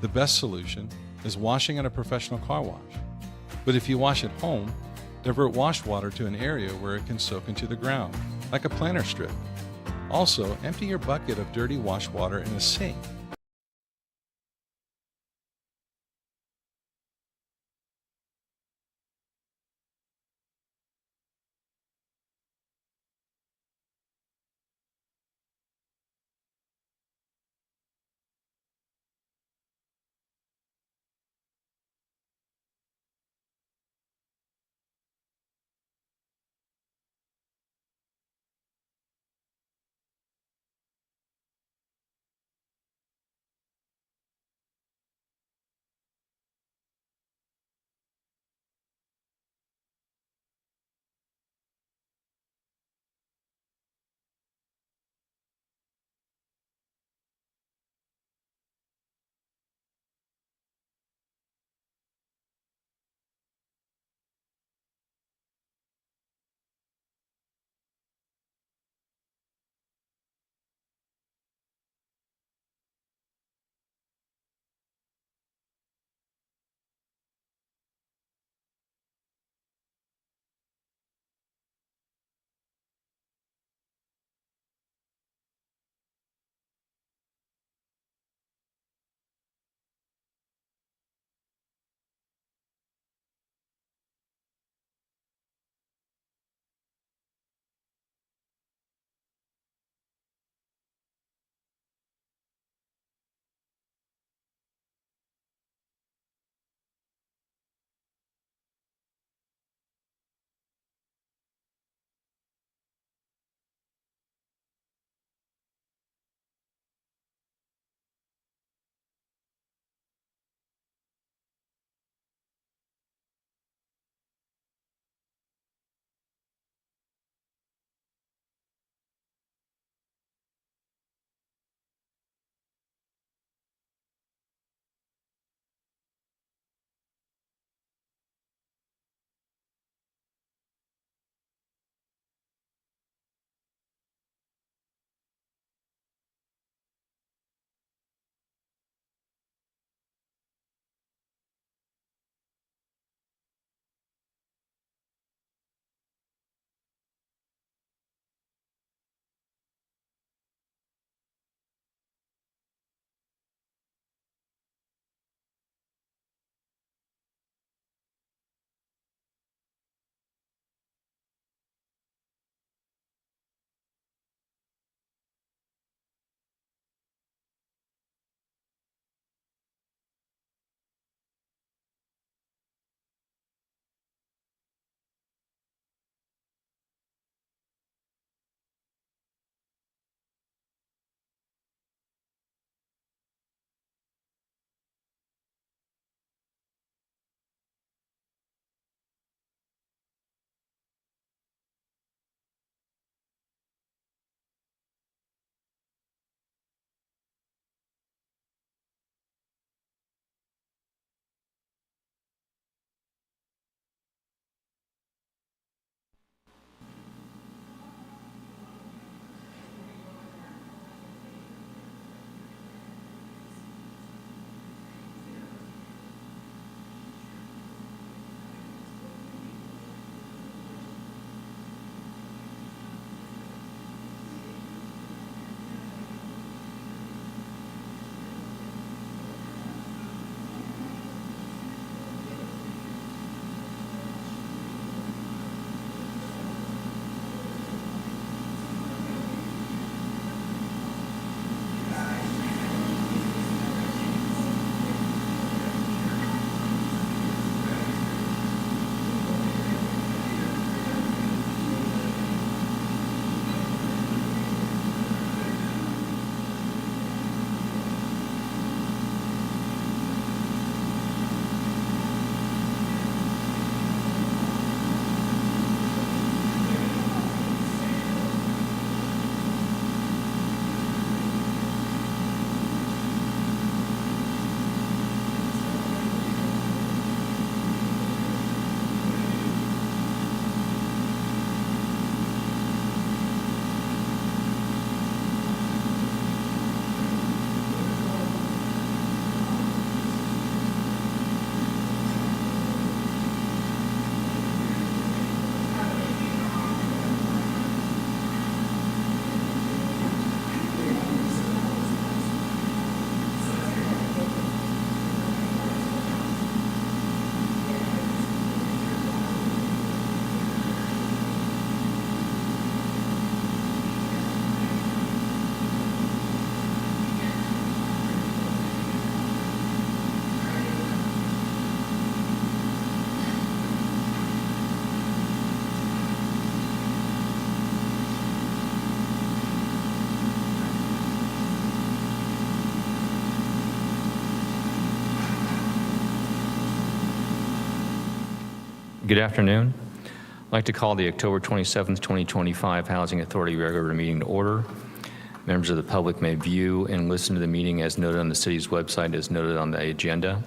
The best solution is washing at a professional car wash. But if you wash at home, divert wash water to an area where it can soak into the ground, like a planter strip. Also, empty your bucket of dirty wash water in a sink Good afternoon. I'd like to call the October 27th, 2025 Housing Authority regular meeting to order. Members of the public may view and listen to the meeting as noted on the city's website as noted on the agenda.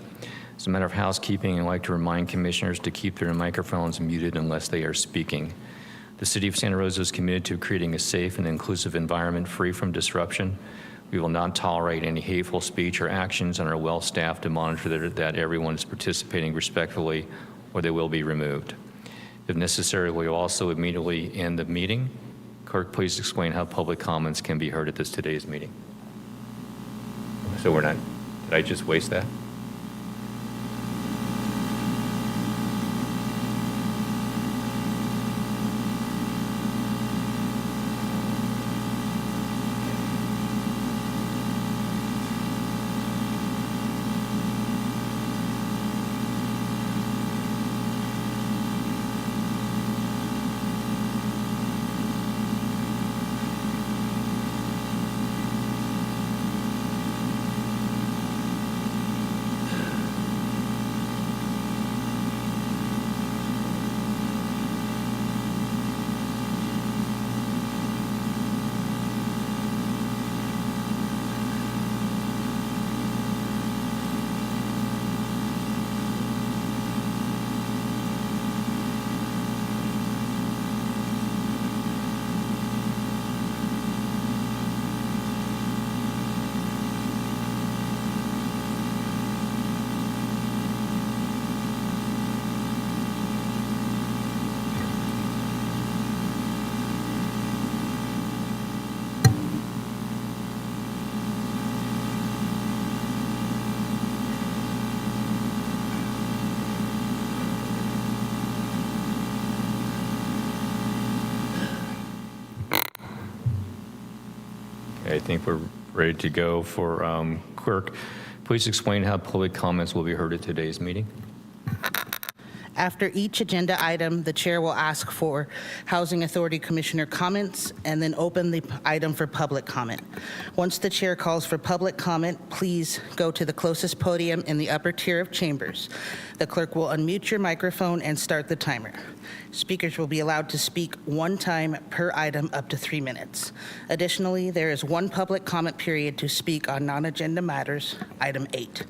As a matter of housekeeping, I'd like to remind commissioners to keep their microphones muted unless they are speaking. The City of Santa Rosa is committed to creating a safe and inclusive environment free from disruption. We will not tolerate any hateful speech or actions and are well staffed to monitor that everyone is participating respectfully or they will be removed. If necessary, we will also immediately end the meeting. Clerk, please explain how public comments can be heard at today's meeting. So we're not, did I just waste that? I think we're ready to go for clerk. Please explain how public comments will be heard at today's meeting. After each agenda item, the chair will ask for Housing Authority Commissioner comments and then open the item for public comment. Once the chair calls for public comment, please go to the closest podium in the upper tier of chambers. The clerk will unmute your microphone and start the timer. Speakers will be allowed to speak one time per item up to 3 minutes. Additionally, there is one public comment period to speak on non-agenda matters, item 8.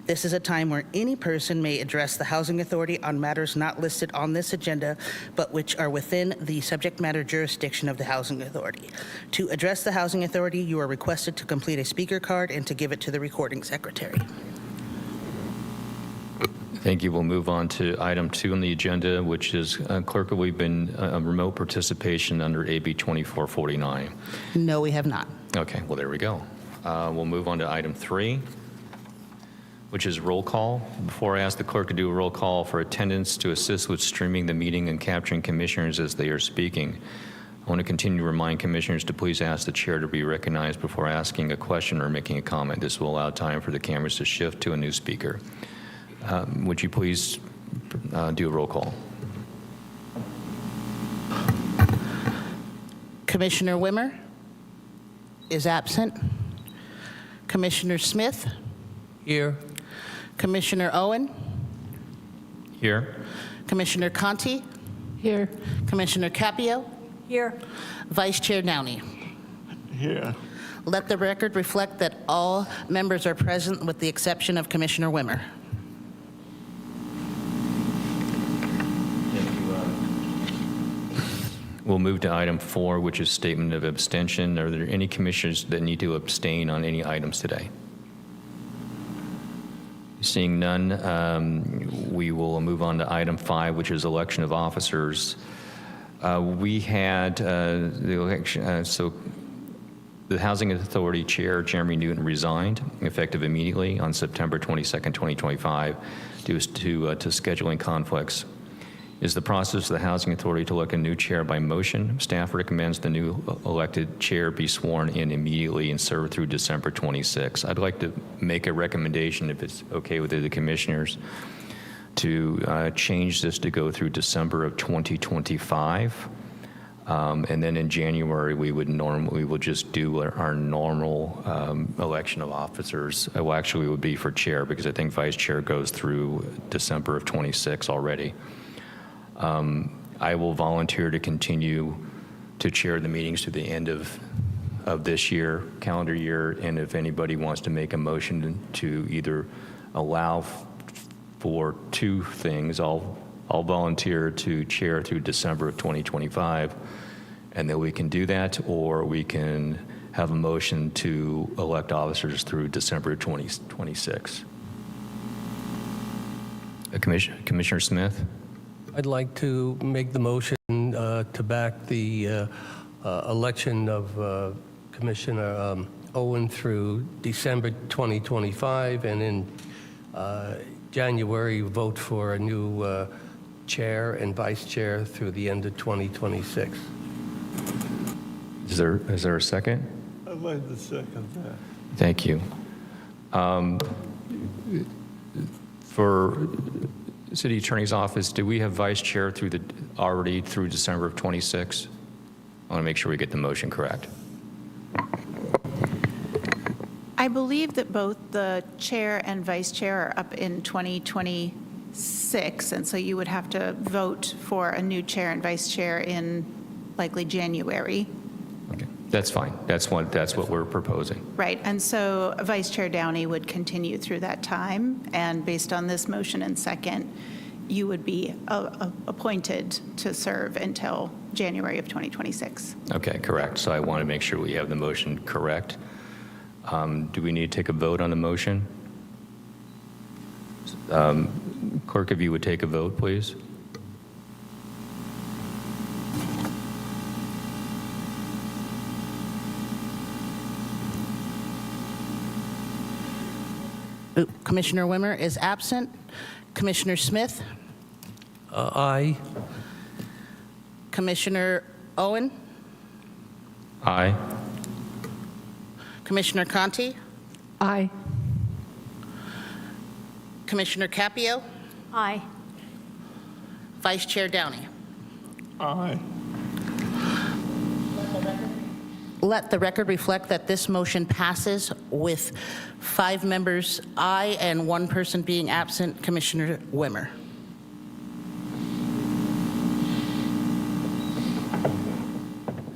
This is a time where any person may address the Housing Authority on matters not listed on this agenda, but which are within the subject matter jurisdiction of the Housing Authority. To address the Housing Authority, you are requested to complete a speaker card and to give it to the recording secretary. Thank you. We'll move on to item 2 on the agenda, which is, clerk, have we been remote participation under AB 2449? No, we have not. Okay, well, there we go. We'll move on to item 3, which is roll call. Before I ask the clerk to do a roll call for attendance to assist with streaming the meeting and capturing commissioners as they are speaking, I want to continue to remind commissioners to please ask the chair to be recognized before asking a question or making a comment. This will allow time for the cameras to shift to a new speaker. Would you please do a roll call? Commissioner Wimmer is absent. Commissioner Smith? Here. Commissioner Owen? Here. Commissioner Conti? Here. Commissioner Capio? Here. Vice Chair Downey? Here. Let the record reflect that all members are present with the exception of Commissioner Wimmer. We'll move to item 4, which is statement of abstention. Are there any commissioners that need to abstain on any items today? Seeing none, we will move on to item 5, which is election of officers. We had the election, so the Housing Authority Chair, Jeremy Newton, resigned effective immediately on September 22nd, 2025 due to scheduling conflicts. Is the process of the Housing Authority to elect a new chair by motion. Staff recommends the new elected chair be sworn in immediately and serve through December 26. I'd like to make a recommendation, if it's okay with the commissioners, to change this to go through December of 2025. And then in January, we will just do our normal election of officers. Well, actually, it would be for chair because I think vice chair goes through December of 26 already. I will volunteer to continue to chair the meetings to the end of this year, calendar year, and if anybody wants to make a motion to either allow for two things, I'll volunteer to chair through December of 2025, and then we can do that, or we can have a motion to elect officers through December 2026. Commissioner Smith? I'd like to make the motion to back the election of Commissioner Owen through December 2025, and in January, vote for a new chair and vice chair through the end of 2026. Is there a second? I'd like to second that. Thank you. For City Attorney's Office, do we have vice chair already through December of 26? I want to make sure we get the motion correct. I believe that both the chair and vice chair are up in 2026, and so you would have to vote for a new chair and vice chair in likely January. Okay, that's fine. That's what we're proposing. Right, and so Vice Chair Downey would continue through that time, and based on this motion and second, you would be appointed to serve until January of 2026. Okay, correct. So I want to make sure we have the motion correct. Do we need to take a vote on the motion? Clerk, if you would take a vote, please. Commissioner Wimmer is absent. Commissioner Smith? Aye. Commissioner Owen? Aye. Commissioner Conti? Aye. Commissioner Capio? Aye. Vice Chair Downey? Aye. Let the record reflect that this motion passes with 5 members aye and 1 person being absent, Commissioner Wimmer.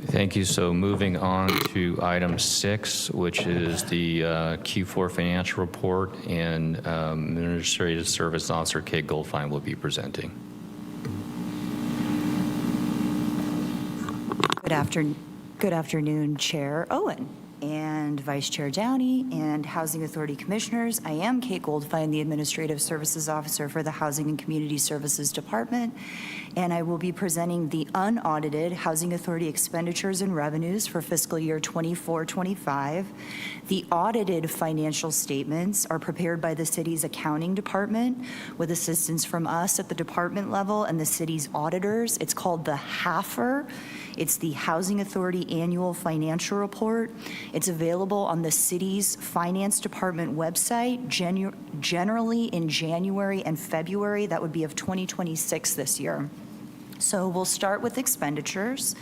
Thank you. So moving on to item 6, which is the Q4 financial report, and Administrative Service Officer Kate Goldfein will be presenting. Good afternoon, Chair Owen and Vice Chair Downey and Housing Authority Commissioners. I am Kate Goldfein, the Administrative Services Officer for the Housing and Community Services Department, and I will be presenting the unaudited Housing Authority expenditures and revenues for fiscal year 24-25. The audited financial statements are prepared by the city's accounting department with assistance from us at the department level and the city's auditors. It's called the HAFR. It's the Housing Authority Annual Financial Report. It's available on the city's finance department website, generally in January and February. That would be of 2026 this year. So we'll start with expenditures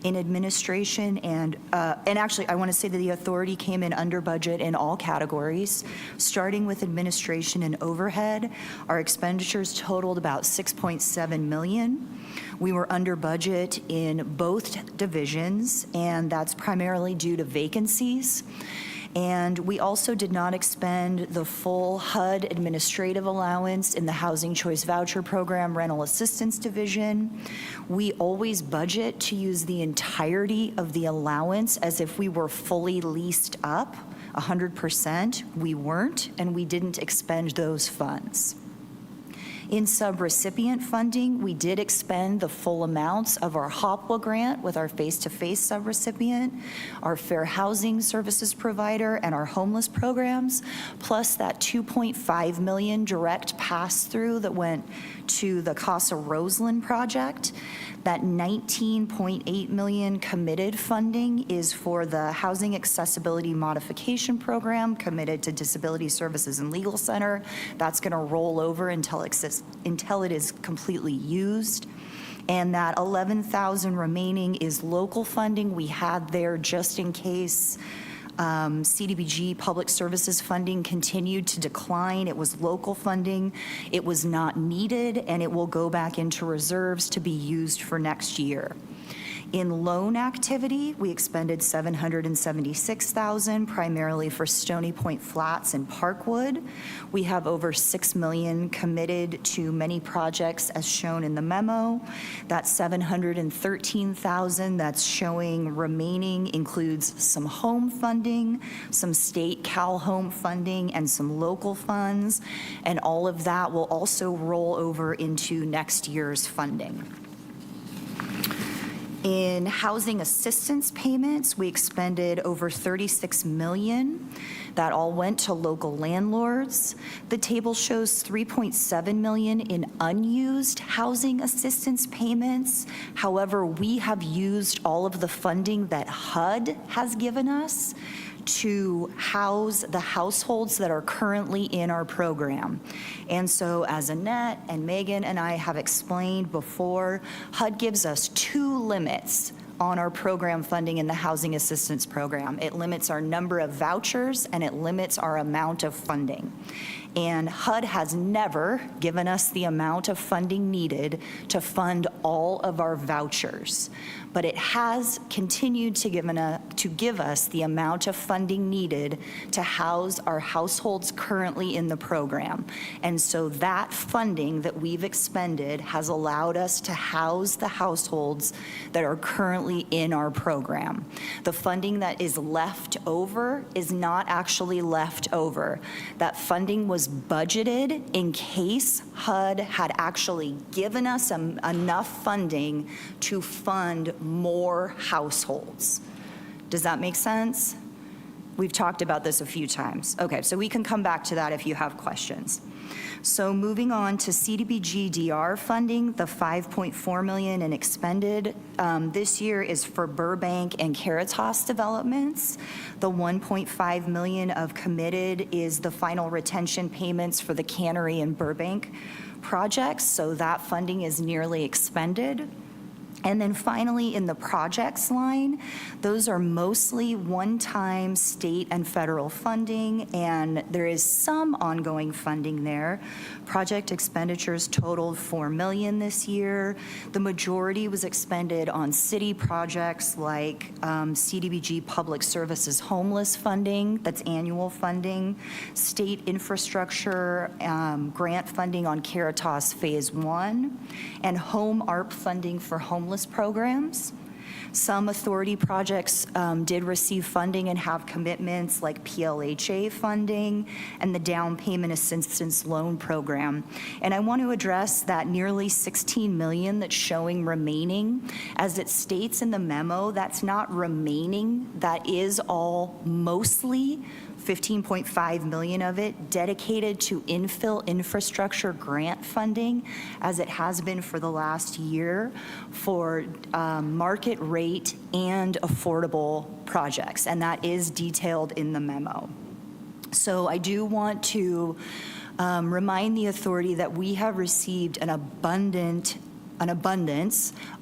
in administration, and actually I want to say that the authority came in under budget in all categories. Starting with administration and overhead, our expenditures totaled about $6.7 million. We were under budget in both divisions, and that's primarily due to vacancies. And we also did not expend the full HUD administrative allowance in the Housing Choice Voucher Program Rental Assistance Division. We always budget to use the entirety of the allowance as if we were fully leased up, 100%. We weren't, and we didn't expend those funds. In subrecipient funding, we did expend the full amounts of our HOPWA grant with our face-to-face subrecipient, our fair housing services provider, and our homeless programs, plus that $2.5 million direct pass-through that went to the Casa Roseland project. That $19.8 million committed funding is for the Housing Accessibility Modification Program committed to Disability Services and Legal Center. That's going to roll over until it is completely used. And that $11,000 remaining is local funding we had there just in case CDBG public services funding continued to decline. It was local funding. It was not needed, and it will go back into reserves to be used for next year. In loan activity, we expended $776,000, primarily for Stony Point Flats and Parkwood. We have over $6 million committed to many projects as shown in the memo. That $713,000 that's showing remaining includes some home funding, some state Cal Home funding, and some local funds. And all of that will also roll over into next year's funding. In housing assistance payments, we expended over $36 million. That all went to local landlords. The table shows $3.7 million in unused housing assistance payments. However, we have used all of the funding that HUD has given us to house the households that are currently in our program. And so as Annette and Megan and I have explained before, HUD gives us 2 limits on our program funding in the housing assistance program. It limits our number of vouchers and it limits our amount of funding. And HUD has never given us the amount of funding needed to fund all of our vouchers. But it has continued to give us the amount of funding needed to house our households currently in the program. And so that funding that we've expended has allowed us to house the households that are currently in our program. The funding that is left over is not actually left over. That funding was budgeted in case HUD had actually given us enough funding to fund more households. Does that make sense? We've talked about this a few times. Okay, so we can come back to that if you have questions. So moving on to CDBG DR funding, the $5.4 million in expended this year is for Burbank and Caritas developments. The $1.5 million of committed is the final retention payments for the Cannery and Burbank projects, so that funding is nearly expended. And then finally, in the projects line, those are mostly one-time state and federal funding, and there is some ongoing funding there. Project expenditures totaled $4 million this year. The majority was expended on city projects like CDBG Public Services Homeless funding, that's annual funding, state infrastructure grant funding on Caritas Phase 1, and home ARP funding for homeless programs. Some authority projects did receive funding and have commitments like PLHA funding and the down payment assistance loan program. And I want to address that nearly $16 million that's showing remaining. As it states in the memo, that's not remaining. That is all mostly $15.5 million of it dedicated to infill infrastructure grant funding, as it has been for the last year, for market rate and affordable projects, and that is detailed in the memo. So I do want to remind the authority that we have received an abundance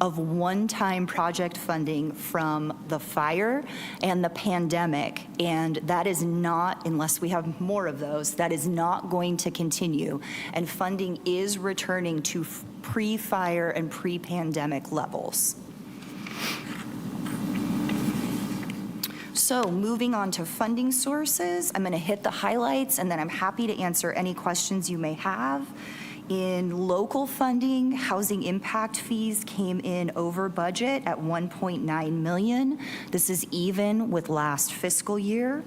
of one-time project funding from the fire and the pandemic, and that is not, unless we have more of those, that is not going to continue, and funding is returning to pre-fire and pre-pandemic levels. So moving on to funding sources, I'm going to hit the highlights, and then I'm happy to answer any questions you may have. In local funding, housing impact fees came in over budget at $1.9 million. This is even with last fiscal year.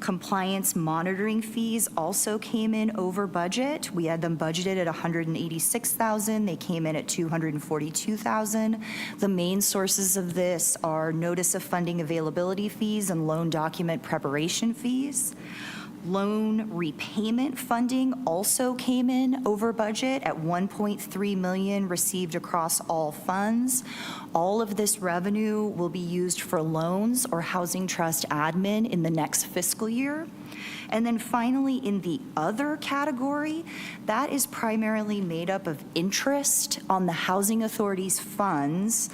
Compliance monitoring fees also came in over budget. We had them budgeted at $186,000. They came in at $242,000. The main sources of this are notice of funding availability fees and loan document preparation fees. Loan repayment funding also came in over budget at $1.3 million received across all funds. All of this revenue will be used for loans or housing trust admin in the next fiscal year. And then finally, in the other category, that is primarily made up of interest on the Housing Authority's funds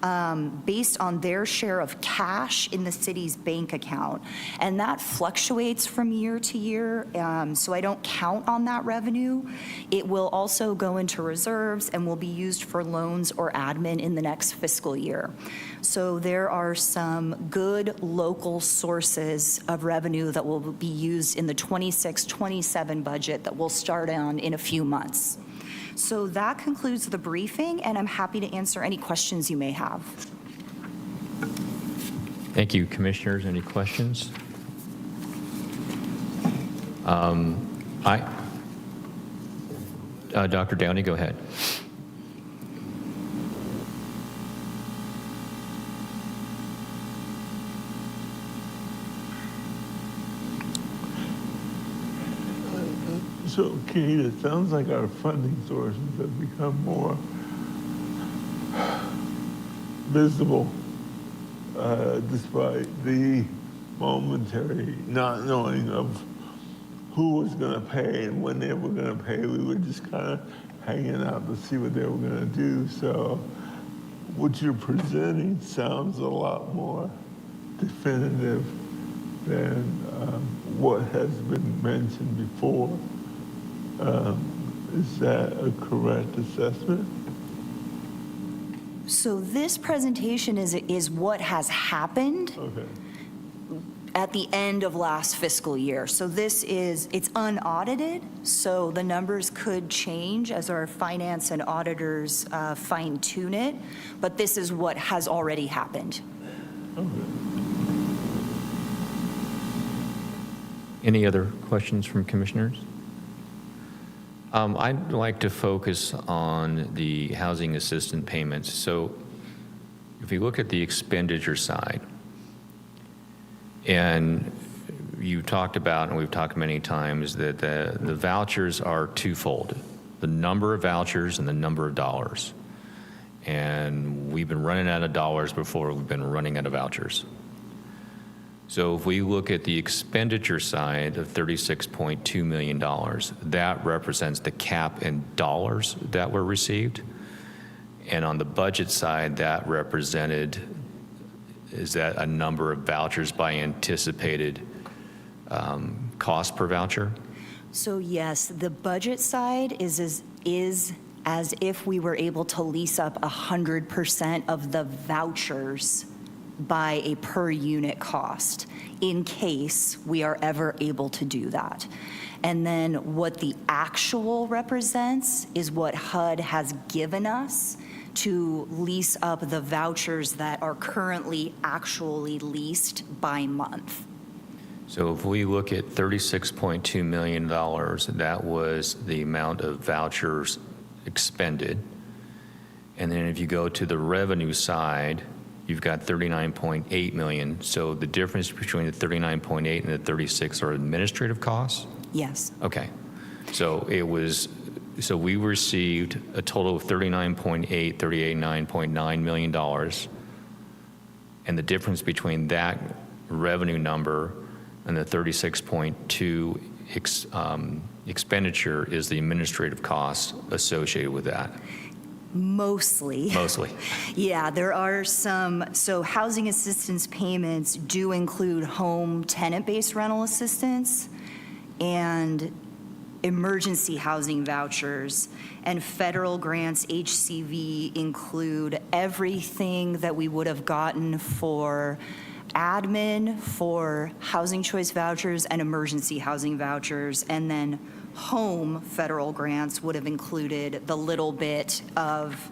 based on their share of cash in the city's bank account. And that fluctuates from year to year, so I don't count on that revenue. It will also go into reserves and will be used for loans or admin in the next fiscal year. So there are some good local sources of revenue that will be used in the 26-27 budget that we'll start on in a few months. So that concludes the briefing, and I'm happy to answer any questions you may have. Thank you, Commissioners. Any questions? Dr. Downey, go ahead. So, Kate, it sounds like our funding sources have become more visible despite the momentary not knowing of who was going to pay and when they were going to pay. We were just kind of hanging out to see what they were going to do. So what you're presenting sounds a lot more definitive than what has been mentioned before. Is that a correct assessment? So this presentation is what has happened Okay. at the end of last fiscal year. So it's unaudited, so the numbers could change as our finance and auditors fine tune it, but this is what has already happened. Any other questions from commissioners? I'd like to focus on the housing assistance payments. So if you look at the expenditure side, and you talked about, and we've talked many times, that the vouchers are twofold, the number of vouchers and the number of dollars. And we've been running out of dollars before we've been running out of vouchers. So if we look at the expenditure side of $36.2 million, that represents the cap in dollars that were received. And on the budget side, that represented, is that a number of vouchers by anticipated cost per voucher? So yes, the budget side is as if we were able to lease up 100% of the vouchers by a per unit cost, in case we are ever able to do that. And then what the actual represents is what HUD has given us to lease up the vouchers that are currently actually leased by month. So if we look at $36.2 million, that was the amount of vouchers expended. And then if you go to the revenue side, you've got 39.8 million. So the difference between the 39.8 and the 36 are administrative costs? Yes. Okay. So we received a total of $39.9 million. And the difference between that revenue number and the 36.2 expenditure is the administrative costs associated with that. Mostly. Mostly. Yeah, there are some, so housing assistance payments do include home tenant-based rental assistance and emergency housing vouchers, and federal grants, HCV, include everything that we would have gotten for admin, for housing choice vouchers and emergency housing vouchers, and then home federal grants would have included the little bit of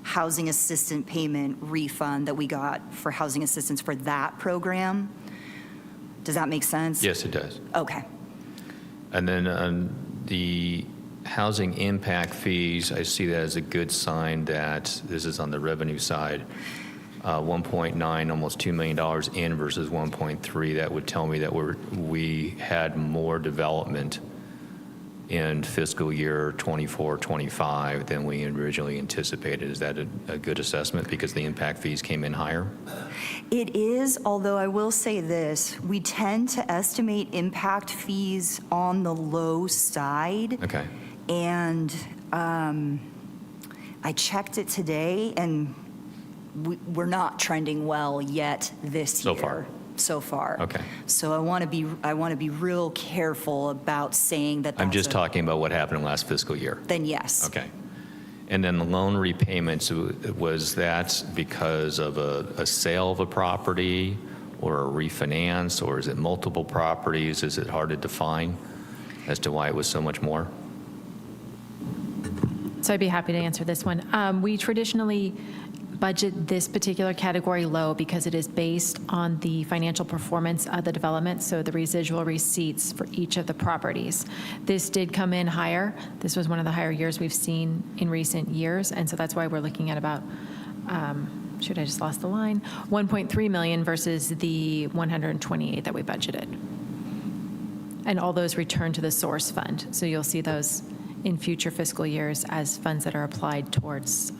housing assistant payment refund that we got for housing assistance for that program. Does that make sense? Yes, it does. Okay. And then the housing impact fees, I see that as a good sign that this is on the revenue side. 1.9, almost $2 million in versus 1.3. That would tell me that we had more development in fiscal year 24-25 than we originally anticipated. Is that a good assessment because the impact fees came in higher? It is, although I will say this, we tend to estimate impact fees on the low side. Okay. And I checked it today, and we're not trending well yet this year. So far. So far. Okay. So I want to be real careful about saying that I'm that's just a- talking about what happened last fiscal year. Then yes. Okay. And then the loan repayments, was that because of a sale of a property or a refinance, or is it multiple properties? Is it hard to define as to why it was so much more? So I'd be happy to answer this one. We traditionally budget this particular category low because it is based on the financial performance of the development, so the residual receipts for each of the properties. This did come in higher. This was one of the higher years we've seen in recent years, and so that's why we're looking at about, shoot, I just lost the line, 1.3 million versus the 128 that we budgeted. And all those return to the source fund. So you'll see those in future fiscal years as funds that are applied towards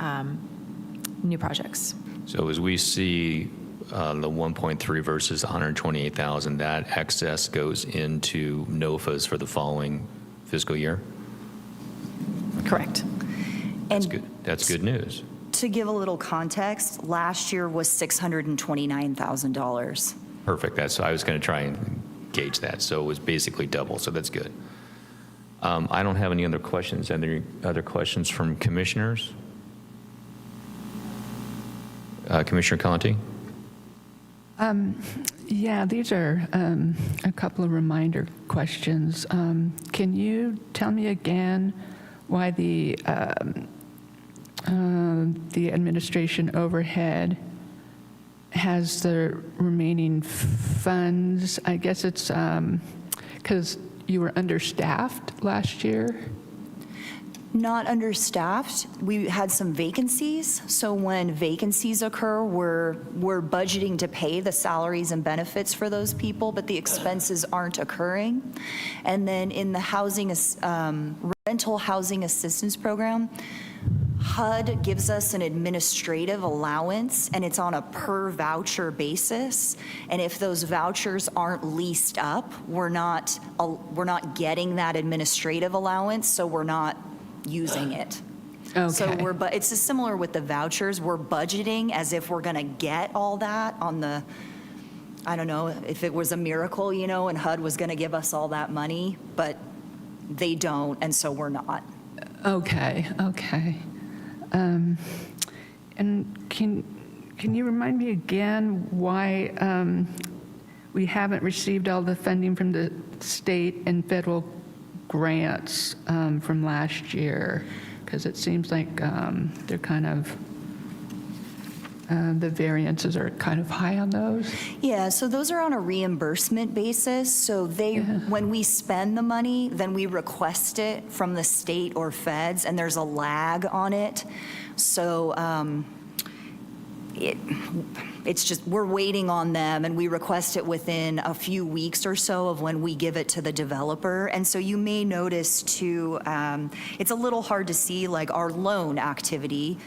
new projects. So as we see the 1.3 versus 128,000, that excess goes into NOFAs for the following fiscal year? Correct. That's And good. That's good news. to give a little context, last year was $629,000. Perfect. I was going to try and gauge that. So it was basically double, so that's good. I don't have any other questions. Any other questions from commissioners? Commissioner Conti? Yeah, these are a couple of reminder questions. Can you tell me again why the administration overhead has the remaining funds? I guess it's because you were understaffed last year. Not understaffed. We had some vacancies. So when vacancies occur, we're budgeting to pay the salaries and benefits for those people, but the expenses aren't occurring. And then in the rental housing assistance program, HUD gives us an administrative allowance, and it's on a per voucher basis. And if those vouchers aren't leased up, we're not getting that administrative allowance, so we're not using it. So Okay. but it's just similar with the vouchers. We're budgeting as if we're going to get all that on the, I don't know, if it was a miracle, and HUD was going to give us all that money, but they don't, and so we're not. Okay. And can you remind me again why we haven't received all the funding from the state and federal grants from last year? Because it seems like they're kind of, the variances are kind of high on those. Yeah, so those are on a reimbursement basis. So when we spend the money, then we request it from the state or feds, and there's a lag on it. So it's just, we're waiting on them, and we request it within a few weeks or so of when we give it to the developer. And so you may notice too, it's a little hard to see, like our loan activity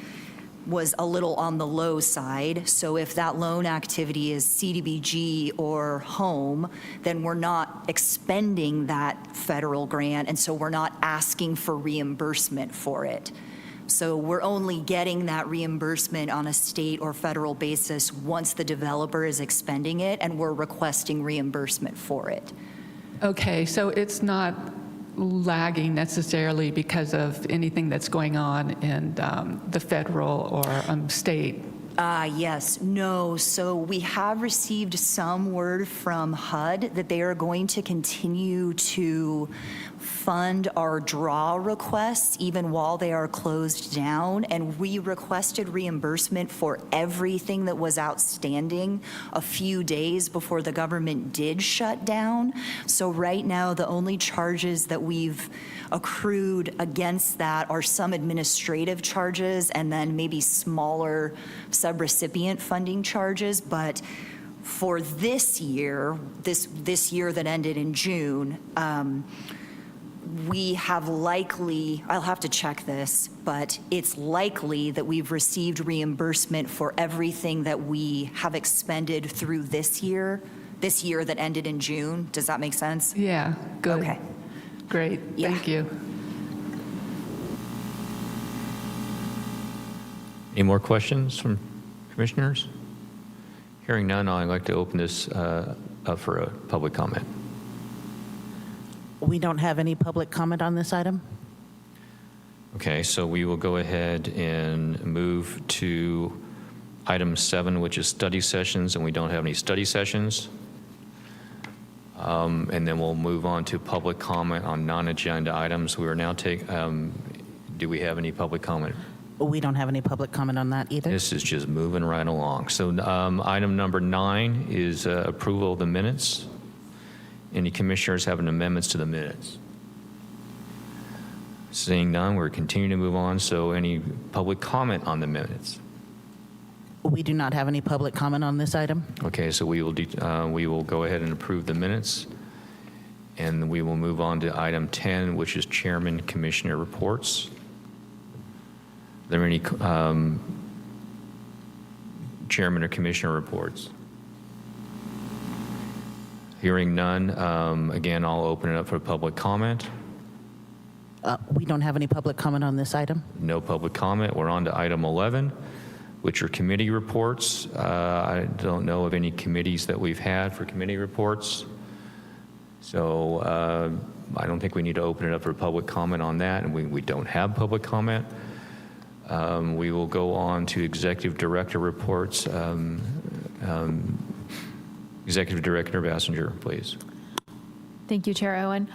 was a little on the low side. So if that loan activity is CDBG or home, then we're not expending that federal grant, and so we're not asking for reimbursement for it. So we're only getting that reimbursement on a state or federal basis once the developer is expending it, and we're requesting reimbursement for it. Okay, so it's not lagging necessarily because of anything that's going on in the federal or state. Yes, no. So we have received some word from HUD that they are going to continue to fund our draw requests even while they are closed down. And we requested reimbursement for everything that was outstanding a few days before the government did shut down. So right now, the only charges that we've accrued against that are some administrative charges and then maybe smaller subrecipient funding charges. But for this year, this year that ended in June, we have likely, I'll have to check this, but it's likely that we've received reimbursement for everything that we have expended through this year that ended in June. Does that make sense? Yeah, good. Okay. Great, Yeah. thank you. Any more questions from Commissioners? Hearing none, I'd like to open this up for a public comment. We don't have any public comment on this item. Okay, so we will go ahead and move to item 7, which is study sessions, and we don't have any study sessions. And then we'll move on to public comment on non-agenda items. We are now do we have any public comment? We don't have any public comment on that either. This is just moving right along. So item number 9 is approval of the minutes. Any commissioners have any amendments to the minutes? Seeing none, we're continuing to move on. So any public comment on the minutes? We do not have any public comment on this item. Okay, so we will go ahead and approve the minutes. And we will move on to item 10, which is Chairman Commissioner reports. Are there any Chairman or Commissioner reports? Hearing none, again, I'll open it up for public comment. We don't have any public comment on this item. No public comment. We're on to item 11, which are committee reports. I don't know of any committees that we've had for committee reports. So I don't think we need to open it up for public comment on that, and we don't have public comment. We will go on to Executive Director reports. Executive Director Bassinger, please. Thank you, Chair Owen.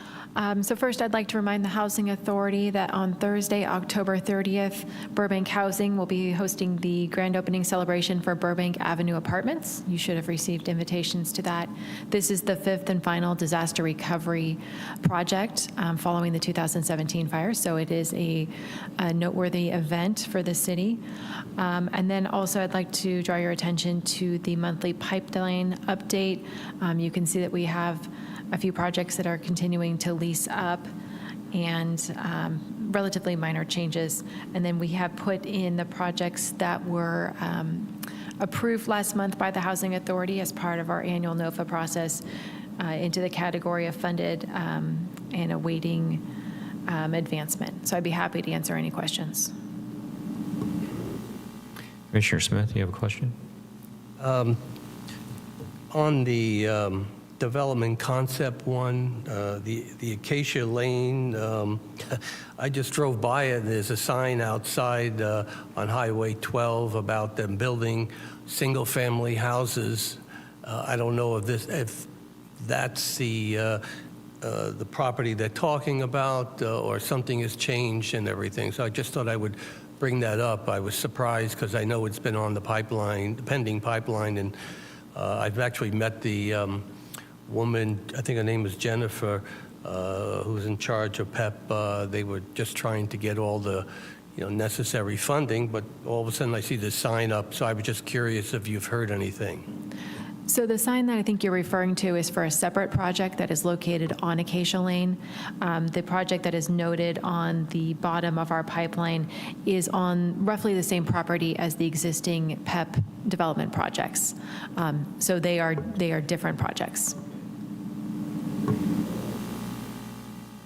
So first, I'd like to remind the Housing Authority that on Thursday, October 30th, Burbank Housing will be hosting the grand opening celebration for Burbank Avenue Apartments. You should have received invitations to that. This is the 5th and final disaster recovery project following the 2017 fires, so it is a noteworthy event for the city. And then also, I'd like to draw your attention to the monthly pipeline update. You can see that we have a few projects that are continuing to lease up and relatively minor changes. And then we have put in the projects that were approved last month by the Housing Authority as part of our annual NOFA process into the category of funded and awaiting advancement. So I'd be happy to answer any questions. Commissioner Smith, you have a question? On the development concept one, the Acacia Lane, I just drove by it, and there's a sign outside on Highway 12 about them building single-family houses. I don't know if that's the property they're talking about, or something has changed and everything. So I just thought I would bring that up. I was surprised because I know it's been on the pipeline, the pending pipeline, and I've actually met the woman, I think her name is Jennifer, who's in charge of PEP. They were just trying to get all the necessary funding, but all of a sudden I see this sign up, so I was just curious if you've heard anything. So the sign that I think you're referring to is for a separate project that is located on Acacia Lane. The project that is noted on the bottom of our pipeline is on roughly the same property as the existing PEP development projects. So they are different projects.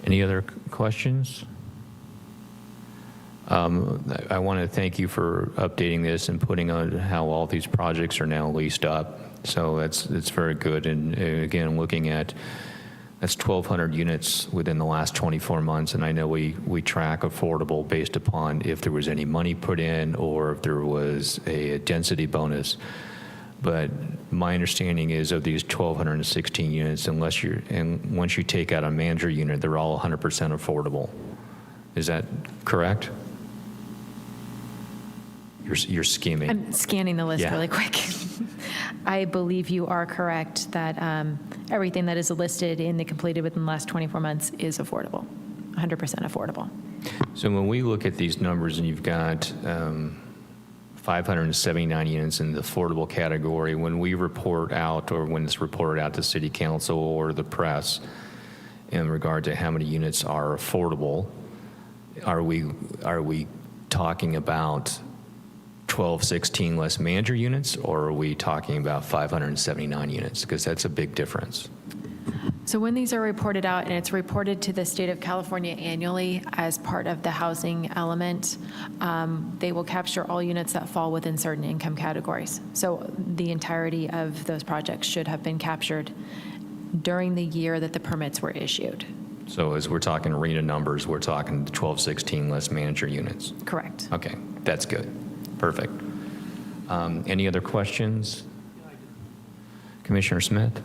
Any other questions? I want to thank you for updating this and putting on how all these projects are now leased up. So it's very good. And again, looking at, that's 1,200 units within the last 24 months. And I know we track affordable based upon if there was any money put in or if there was a density bonus. But my understanding is of these 1,216 units, once you take out a manager unit, they're all 100% affordable. Is that correct? You're skimming. I'm scanning the list really quick. I believe you are correct that everything that is listed in the completed within the last 24 months is affordable, 100% affordable. So when we look at these numbers and you've got 579 units in the affordable category, when we report out or when it's reported out to City Council or the press in regard to how many units are affordable, are we talking about 1,216 less manager units, or are we talking about 579 units? Because that's a big difference. So when these are reported out, and it's reported to the state of California annually as part of the housing element, they will capture all units that fall within certain income categories. So the entirety of those projects should have been captured during the year that the permits were issued. So as we're talking arena numbers, we're talking 12, 16 less manager units. Correct. Okay, that's good. Perfect. Any other questions? Commissioner Smith?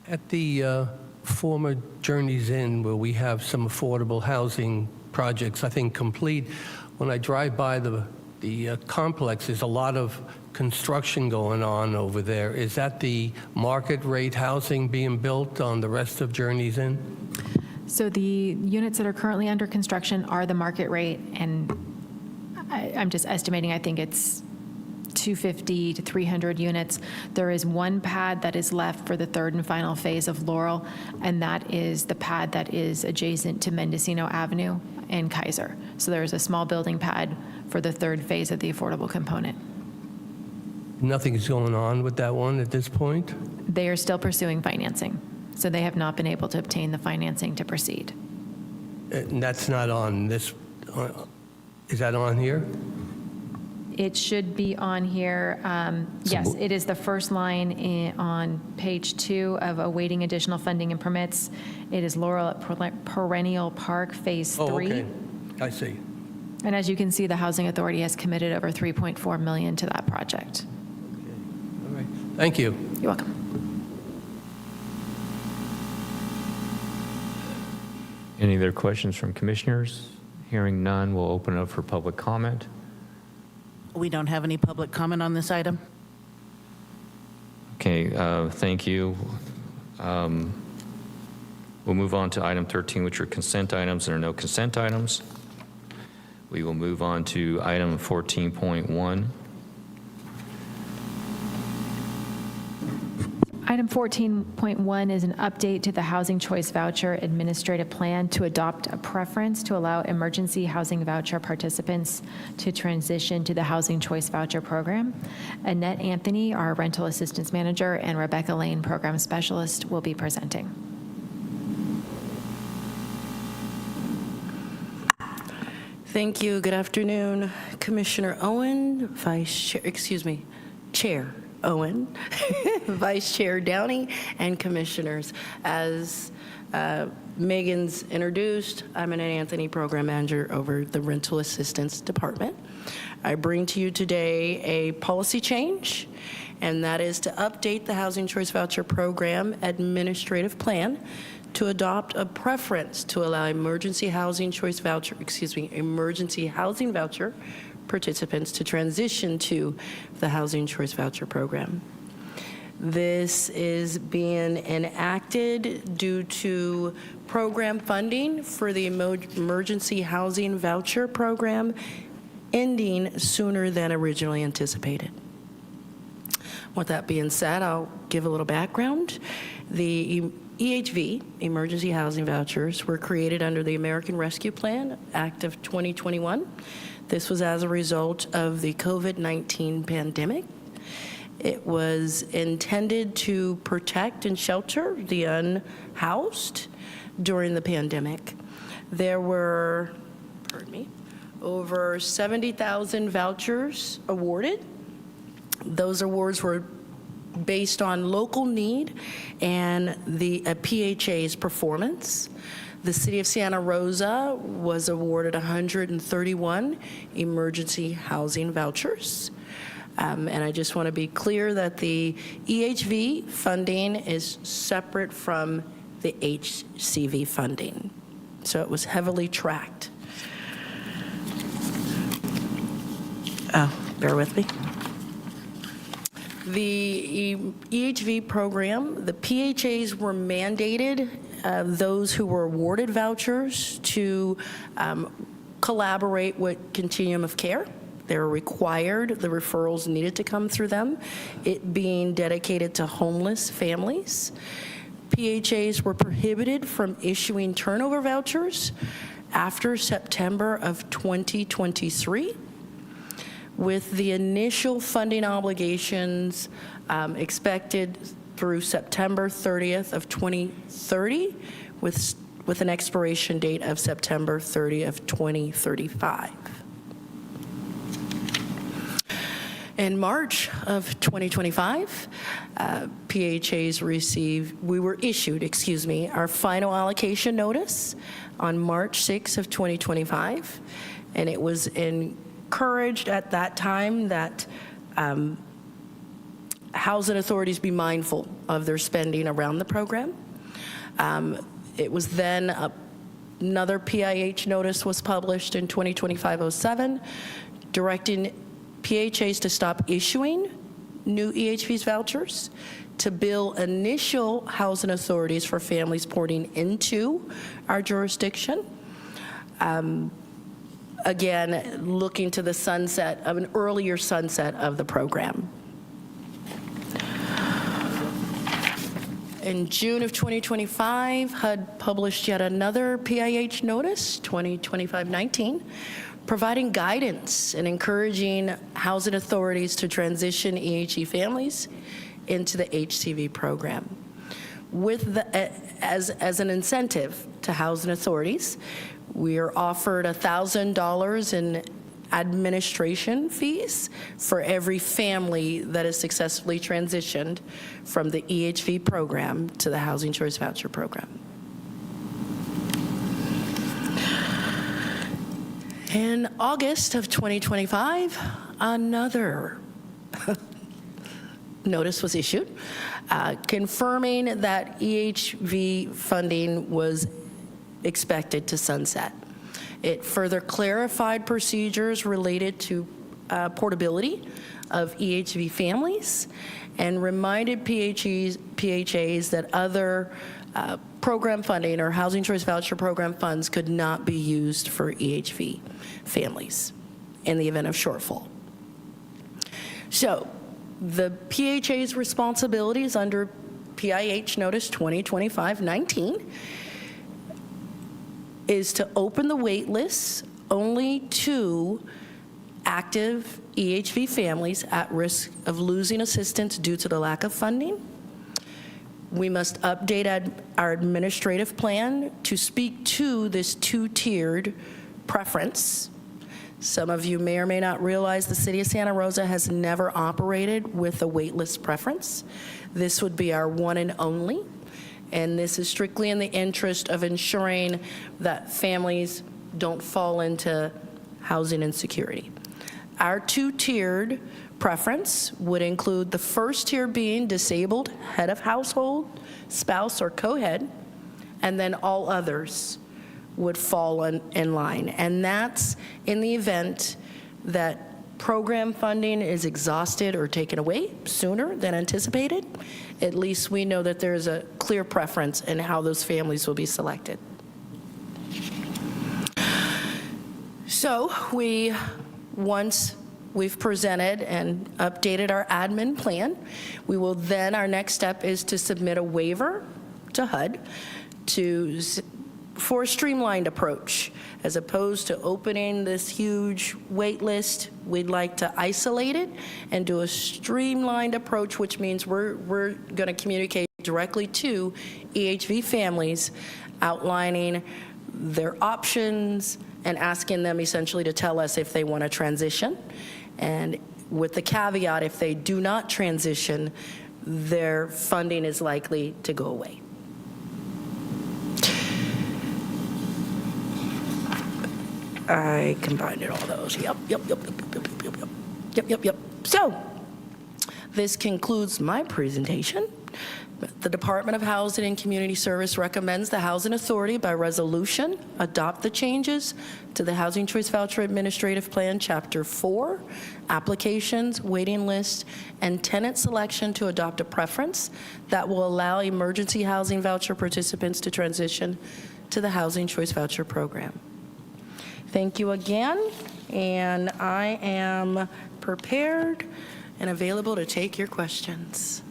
At the former Journeys Inn, where we have some affordable housing projects, I think, complete, when I drive by the complex, there's a lot of construction going on over there. Is that the market rate housing being built on the rest of Journeys Inn? So the units that are currently under construction are the market rate, and I'm just estimating, I think it's 250 to 300 units. There is one pad that is left for the third and final phase of Laurel, and that is the pad that is adjacent to Mendocino Avenue and Kaiser. So there is a small building pad for the third phase of the affordable component. Nothing's going on with that one at this point? They are still pursuing financing, so they have not been able to obtain the financing to proceed. And that's not on this, is that on here? It should be on here. Yes, it is the first line on page 2 of awaiting additional funding and permits. It is Laurel at Perennial Park, Phase 3. Oh, okay. I see. And as you can see, the Housing Authority has committed over $3.4 million to that project. All right. Thank you. You're welcome. Any other questions from commissioners? Hearing none, we'll open it up for public comment. We don't have any public comment on this item. Okay, thank you. We'll move on to item 13, which are consent items. There are no consent items. We will move on to item 14.1. Item 14.1 is an update to the Housing Choice Voucher Administrative Plan to adopt a preference to allow emergency housing voucher participants to transition to the Housing Choice Voucher Program. Annette Anthony, our Rental Assistance Manager, and Rebecca Lane, Program Specialist, will be presenting. Thank you. Good afternoon, Commissioner Owen, Chair Owen, Vice Chair Downey, and Commissioners. As Megan's introduced, I'm Annette Anthony, Program Manager over the Rental Assistance Department. I bring to you today a policy change, and that is to update the Housing Choice Voucher Program Administrative Plan to adopt a preference to allow emergency housing voucher participants to transition to the Housing Choice Voucher Program. This is being enacted due to program funding for the Emergency Housing Voucher Program ending sooner than originally anticipated. With that being said, I'll give a little background. The EHV, Emergency Housing Vouchers, were created under the American Rescue Plan Act of 2021. This was as a result of the COVID-19 pandemic. It was intended to protect and shelter the unhoused during the pandemic. There were, over 70,000 vouchers awarded. Those awards were based on local need and the PHA's performance. The City of Santa Rosa was awarded 131 emergency housing vouchers. And I just want to be clear that the EHV funding is separate from the HCV funding. So it was heavily tracked. Bear with me. The EHV program, the PHAs were mandated, those who were awarded vouchers, to collaborate with Continuum of Care. They were required, the referrals needed to come through them, it being dedicated to homeless families. PHAs were prohibited from issuing turnover vouchers after September of 2023. With the initial funding obligations expected through September 30th of 2030 with an expiration date of September 30th, 2035. In March of 2025, we were issued, our final allocation notice on March 6th of 2025, and it was encouraged at that time that housing authorities be mindful of their spending around the program. It was then another PIH notice was published in 2025-07, directing PHAs to stop issuing new EHVs vouchers, to bill initial housing authorities for families porting into our jurisdiction. Again, looking to the sunset of an earlier sunset of the program. In June of 2025, HUD published yet another PIH notice, 2025-19, providing guidance and encouraging housing authorities to transition EHE families into the HCV program. As an incentive to housing authorities, we are offered $1,000 in administration fees for every family that is successfully transitioned from the EHV program to the Housing Choice Voucher program. In August of 2025, another notice was issued confirming that EHV funding was expected to sunset. It further clarified procedures related to portability of EHV families and reminded PHAs that other program funding or Housing Choice Voucher program funds could not be used for EHV families in the event of shortfall. So the PHA's responsibilities under PIH Notice 2025-19 is to open the wait lists only to active EHV families at risk of losing assistance due to the lack of funding. We must update our administrative plan to speak to this two-tiered preference. Some of you may or may not realize the City of Santa Rosa has never operated with a waitlist preference. This would be our one and only, and this is strictly in the interest of ensuring that families don't fall into housing insecurity. Our two-tiered preference would include the first tier being disabled, head of household, spouse, or co-head, and then all others would fall in line. And that's in the event that program funding is exhausted or taken away sooner than anticipated. At least we know that there's a clear preference in how those families will be selected. So once we've presented and updated our admin plan, we will then, our next step is to submit a waiver to HUD for a streamlined approach. As opposed to opening this huge wait list, we'd like to isolate it and do a streamlined approach, which means we're going to communicate directly to EHV families, outlining their options and asking them essentially to tell us if they want to transition. And with the caveat, if they do not transition, their funding is likely to go away. I combined all those. Yep. So, this concludes my presentation. The Department of Housing and Community Service recommends the Housing Authority by resolution adopt the changes to the Housing Choice Voucher Administrative Plan, Chapter 4, Applications, Waiting List, and Tenant Selection to adopt a preference that will allow emergency housing voucher participants to transition to the Housing Choice Voucher Program. Thank you again, and I am prepared and available to take your questions.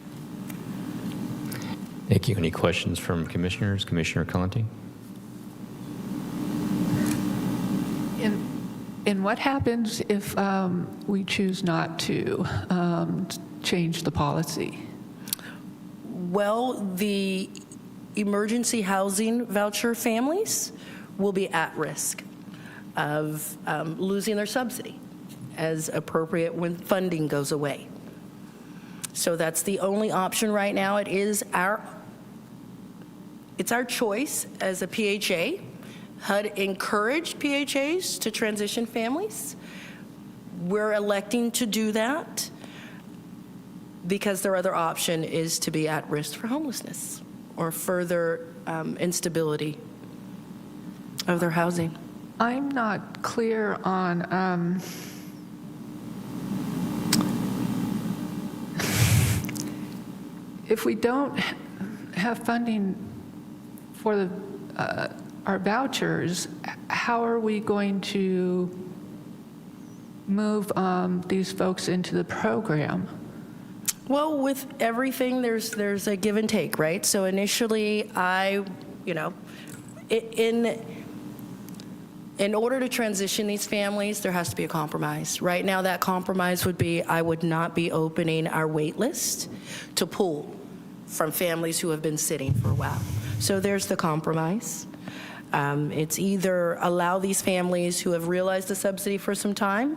Thank you. Any questions from commissioners? Commissioner Conti? And what happens if we choose not to change the policy? well, the emergency housing voucher families will be at risk of losing their subsidy as appropriate when funding goes away. So that's the only option right now. It's our choice as a PHA. HUD encouraged PHAs to transition families. We're electing to do that because their other option is to be at risk for homelessness or further instability of their housing. I'm not clear on, if we don't have funding for our vouchers, how are we going to move these folks into the program? Well, with everything, there's a give and take, right? So initially, in order to transition these families, there has to be a compromise. Right now, that compromise would be I would not be opening our wait list to pull from families who have been sitting for a while. So there's the compromise. It's either allow these families who have realized the subsidy for some time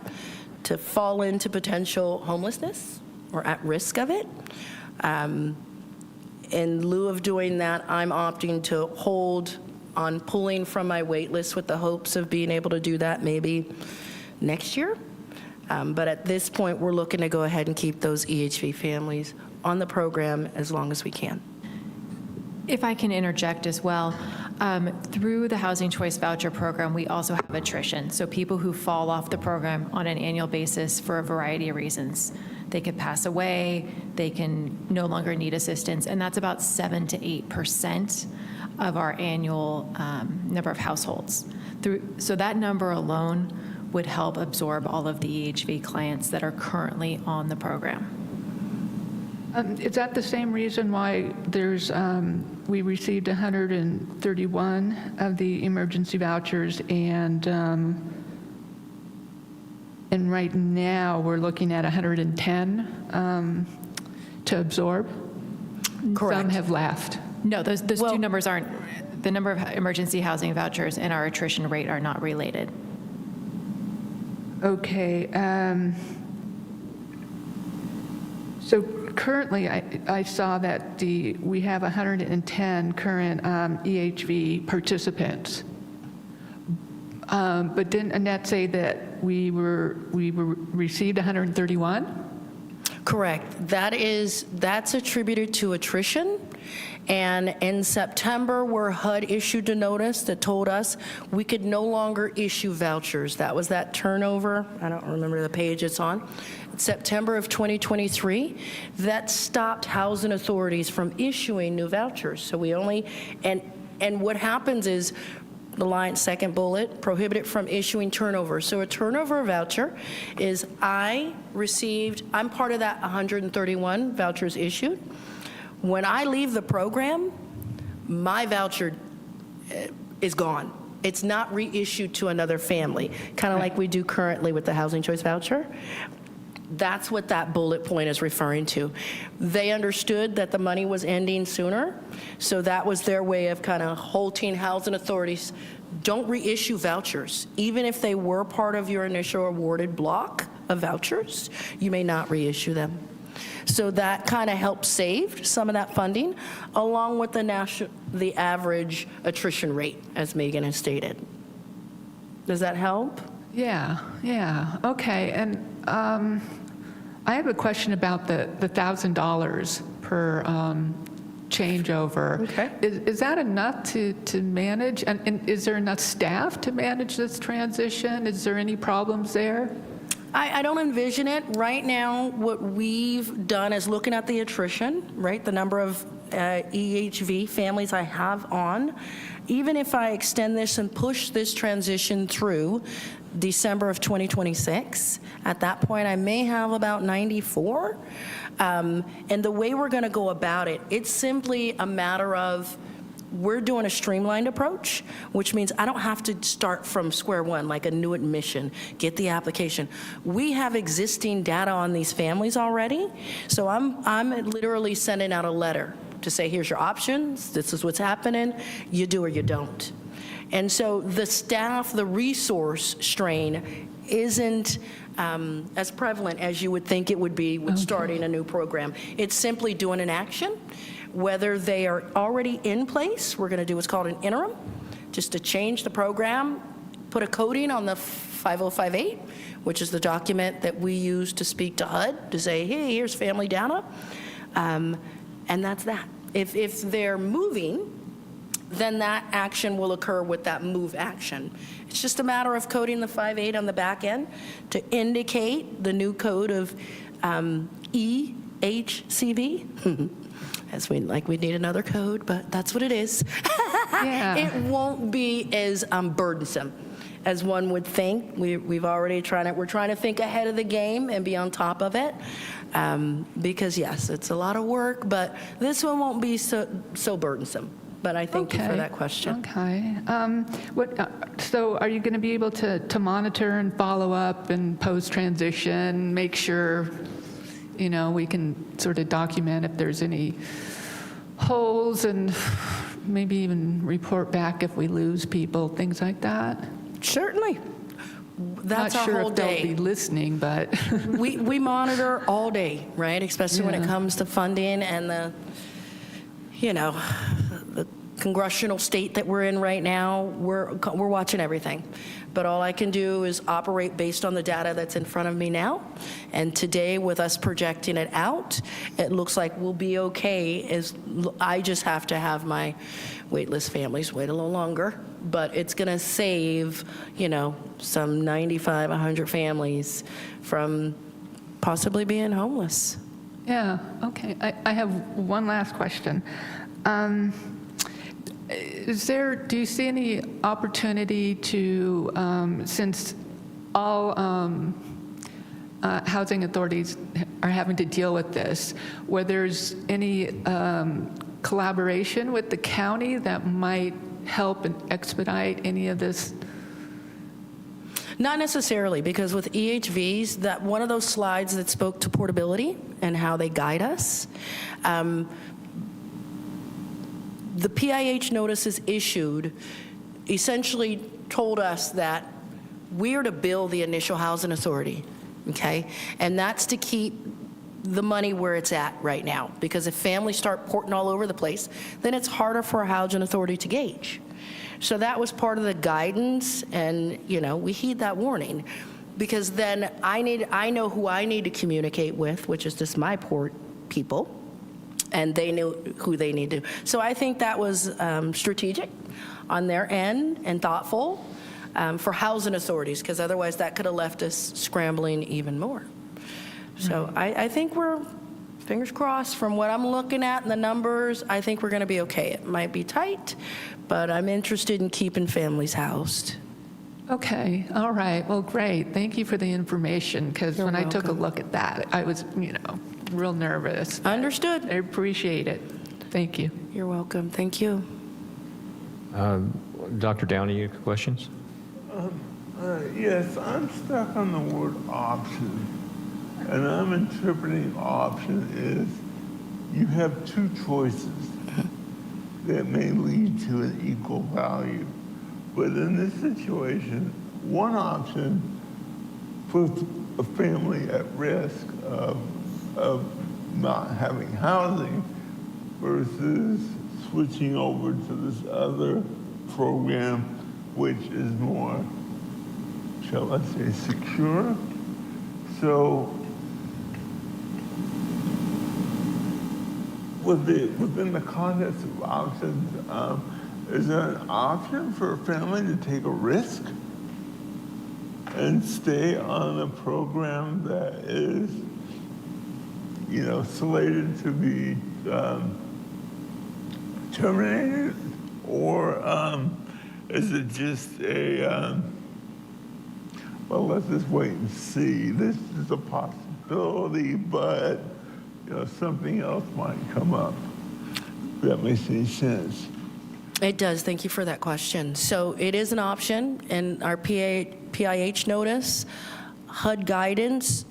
to fall into potential homelessness or at risk of it. In lieu of doing that, I'm opting to hold on pulling from my wait list with the hopes of being able to do that maybe next year. But at this point, we're looking to go ahead and keep those EHV families on the program as long as we can. If I can interject as well, through the Housing Choice Voucher Program, we also have attrition. So people who fall off the program on an annual basis for a variety of reasons. They could pass away, they can no longer need assistance, and that's about 7 to 8% of our annual number of households. So that number alone would help absorb all of the EHV clients that are currently on the program. Is that the same reason why we received 131 of the emergency vouchers, and right now we're looking at 110 to absorb? Correct. Some have left. No, those two numbers aren't, the number of emergency housing vouchers and our attrition rate are not related. Okay. So currently, I saw that we have 110 current EHV participants. But didn't Annette say that we received 131? Correct. That's attributed to attrition. And in September, where HUD issued a notice that told us we could no longer issue vouchers. That was that turnover. I don't remember the page it's on. September of 2023, that stopped housing authorities from issuing new vouchers. So we only, and what happens is, the line, second bullet, prohibited from issuing turnover. So a turnover voucher is I'm part of that 131 vouchers issued. When I leave the program, my voucher is gone. It's not reissued to another family, kind of like we do currently with the Housing Choice Voucher. That's what that bullet point is referring to. They understood that the money was ending sooner, so that was their way of kind of halting housing authorities. Don't reissue vouchers. Even if they were part of your initial awarded block of vouchers, you may not reissue them. So that kind of helped save some of that funding, along with the average attrition rate, as Megan has stated. Does that help? Yeah, okay. And I have a question about the $1,000 per changeover. Okay. Is that enough to manage? And is there enough staff to manage this transition? Is there any problems there? I don't envision it. Right now, what we've done is looking at the attrition, right? The number of EHV families I have on. Even if I extend this and push this transition through December of 2026, at that point I may have about 94. And the way we're going to go about it, it's simply a matter of we're doing a streamlined approach, which means I don't have to start from square one, like a new admission, get the application. We have existing data on these families already, so I'm literally sending out a letter to say, here's your options, this is what's happening, you do or you don't. And so the staff, the resource strain isn't as prevalent as you would think it would be with starting a new program. It's simply doing an action. Whether they are already in place, we're going to do what's called an interim, just to change the program, put a coding on the 5058, which is the document that we use to speak to HUD to say, hey, here's family data. And that's that. If they're moving, then that action will occur with that move action. It's just a matter of coding the 58 on the back end to indicate the new code of EHCV. As we need another code, but that's what it is. Yeah. It won't be as burdensome as one would think. We've already we're trying to think ahead of the game and be on top of it. Because yes, it's a lot of work, but this one won't be so burdensome. But I thank you for that question. Okay. So are you going to be able to monitor and follow up and post-transition, make sure, we can sort of document if there's any holes and maybe even report back if we lose people, things like that? Certainly. That's Not our sure whole if they'll day. be listening, but We monitor all day, right? Especially when it Yeah. comes to funding and the congressional state that we're in right now. We're watching everything. But all I can do is operate based on the data that's in front of me now. And today, with us projecting it out, it looks like we'll be okay. I just have to have my waitlist families wait a little longer. But it's going to save, some 95, 100 families from possibly being homeless. yeah, okay. I have one last question. Do you see any opportunity to, since all housing authorities are having to deal with this, where there's any collaboration with the county that might help and expedite any of this? Not necessarily, because with EHVs, that one of those slides that spoke to portability and how they guide us, the PIH notices issued essentially told us that we're to bill the initial housing authority, okay? And that's to keep the money where it's at right now, because if families start porting all over the place, then it's harder for a housing authority to gauge. So that was part of the guidance, and we heed that warning, because then I know who I need to communicate with, which is just my port people, and they knew who they need to. So I think that was strategic on their end and thoughtful for housing authorities, because otherwise that could have left us scrambling even more. So I think we're, fingers crossed, from what I'm looking at and the numbers, I think we're going to be okay. It might be tight, but I'm interested in keeping families housed. Okay, all right, well, great. Thank you for the information, because when I took a look at that, I was, real nervous. Understood. I appreciate it. Thank you. You're welcome. Thank you. Dr. Downey, you have questions? Yes, I'm stuck on the word option. And I'm interpreting option is you have two choices that may lead to an equal value. But in this situation, one option puts a family at risk of not having housing versus switching over to this other program, which is more, shall I say, secure. So within the context of options, is there an option for a family to take a risk and stay on a program that is, slated to be terminated? Or is it just well, let's just wait and see. This is a possibility, but something else might come up. If that makes any sense. It does. Thank you for that question. So it is an option in our PIH notice. HUD guidance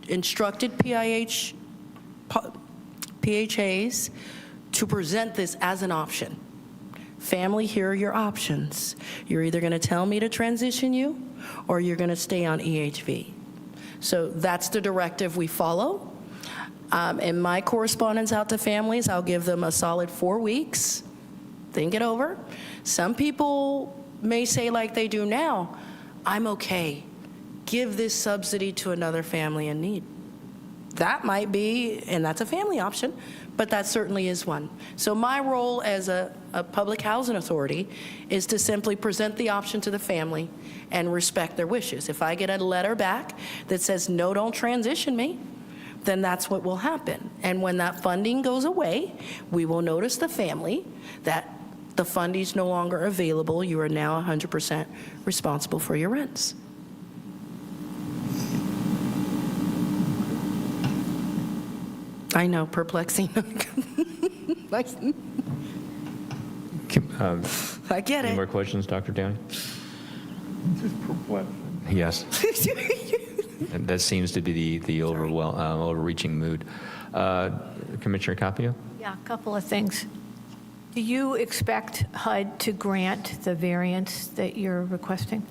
instructed PHAs to present this as an option. Family, here are your options. You're either going to tell me to transition you, or you're going to stay on EHV. So that's the directive we follow. In my correspondence out to families, I'll give them a solid 4 weeks. Think it over. Some people may say, like they do now, I'm okay. Give this subsidy to another family in need. That might be, and that's a family option, but that certainly is one. So my role as a public housing authority is to simply present the option to the family and respect their wishes. If I get a letter back that says, no, don't transition me, then that's what will happen. And when that funding goes away, we will notice the family that the funding is no longer available. You are now 100% responsible for your rents. I know, perplexing. I get Any more it. questions, Dr. Downey? Just perplexing. Yes. And that seems to be the overreaching mood. Commissioner Capio? Yeah, a couple of things. Do you expect HUD to grant the variance that you're requesting?